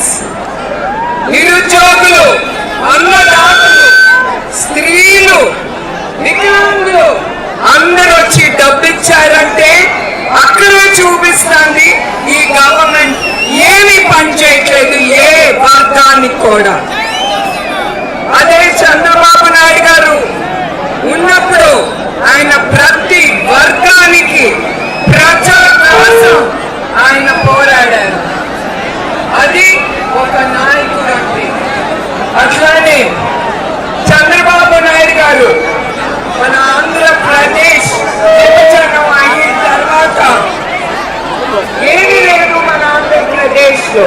Students, నిరుద్యోగులు, అన్నదాతలు, స్త్రీలు, వికలాంగులు అందరూ వచ్చి డబ్బు ఇచ్చారంటే అక్కడే చూపిస్తుంది ఈ గవర్నమెంట్ ఏమి పని చేయట్లేదు ఏ వర్గానికి కూడా. అదే చంద్రబాబు నాయుడు గారు ఉన్నప్పుడు ఆయన ప్రతి వర్గానికి ప్రజల కోసం ఆయన పోరాడారు. అది ఒక నాయకుడు అంటే. అట్లానే చంద్రబాబు నాయుడు గారు మన ఆంధ్రప్రదేశ్ విభజన అయిన తర్వాత ఏమీ లేదు మన ఆంధ్రప్రదేశ్ లో.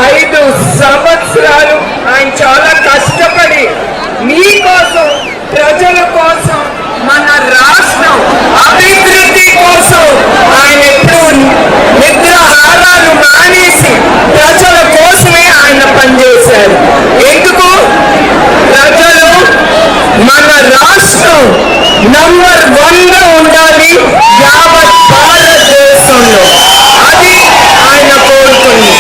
5 సంవత్సరాలు ఆయన చాలా కష్టపడి మీకోసం, ప్రజల కోసం, మన రాష్ట్రం అభివృద్ధి కోసం ఆయన ఎప్పుడు నిద్రాహారాలు మానేసి ప్రజల కోసమే ఆయన పనిచేశారు. ఎందుకు? ప్రజలు మన రాష్ట్రం నంబర్ 1గా ఉండాలి యావత్ భారతదేశంలో, అది ఆయన కోరుకుంది.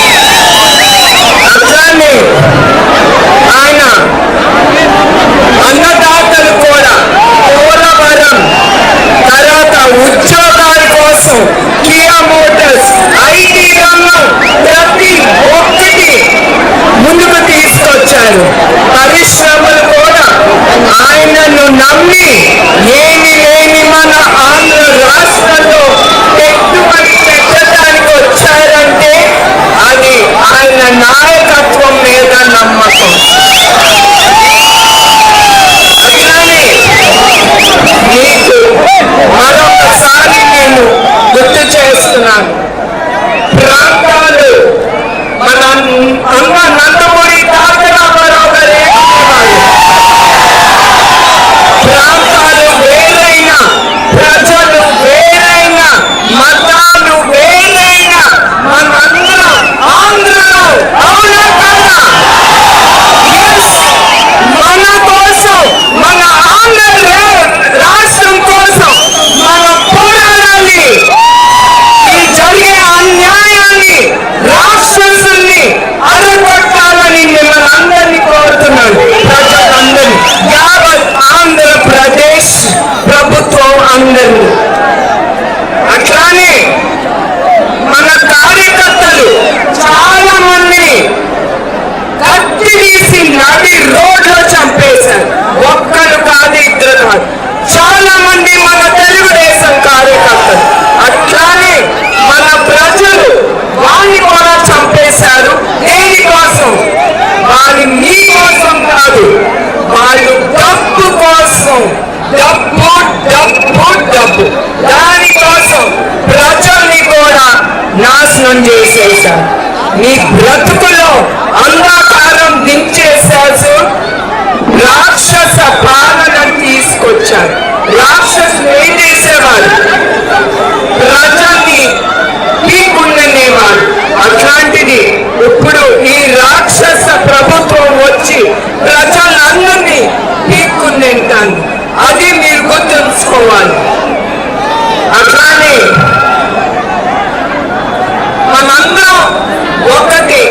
అట్లానే ఆయన అన్నదాతలు కూడా పోలవరం తర్వాత ఉద్యోగాల కోసం కియా మోటార్స్, ఐటీ రంగం ప్రతి ఒక్కటి ముందుకు తీసుకొచ్చారు. పరిశ్రమలు కూడా ఆయనను నమ్మి ఏమి లేని మన ఆంధ్ర రాష్ట్రంలో పెట్టుబడి పెట్టడానికి వచ్చారంటే అది ఆయన నాయకత్వం మీద నమ్మకం. అట్లానే మీకు మరొకసారి నేను గుర్తు చేస్తున్నాను, ప్రాంతాలు మన అమ్మ నందమూరి తారకరామారావు గారు ప్రాంతాలు వేరైనా, ప్రజలు వేరైనా, మతాలు వేరైనా, మనందరం ఆంధ్రలో అవునా కాదా? మన కోసం, మన ఆంధ్ర రాష్ట్రం కోసం మనం పోరాడాలి. ఈ జరిగే అన్యాయాన్ని, రాక్షసుల్ని అడగొట్టాలని మిమ్మల్ని అందరినీ కోరుతున్నాను. ప్రజలందరినీ, యావత్ ఆంధ్రప్రదేశ్ ప్రభుత్వం అందరినీ. అట్లానే మన కార్యకర్తలు చాలా మందిని కత్తి తీసి నడి రోడ్లో చంపేశారు. ఒక్కరు కాదు, ఇద్దరు కాదు, చాలా మంది మన తెలుగుదేశం కార్యకర్తలు. అట్లానే మన ప్రజలు వారిని కూడా చంపేశారు. దేనికోసం? వారి మీ కోసం కాదు, వాళ్ళు డబ్బు కోసం. డబ్బు డబ్బు డబ్బు, దానికోసం ప్రజల్ని కూడా నాశనం చేసేశారు. మీ బ్రతుకులో అంధకారం దించేశారు. రాక్షస పాలనను తీసుకొచ్చారు. రాక్షసులు ఏం చేసేవారు? ప్రజల్ని పీక్కునేవారు. అట్లాంటిది ఇప్పుడు ఈ రాక్షస ప్రభుత్వం వచ్చి ప్రజలందరినీ పీక్కునేంటాను. అది మీరు గుర్తుంచుకోవాలి. అట్లానే మనందరం ఒకటి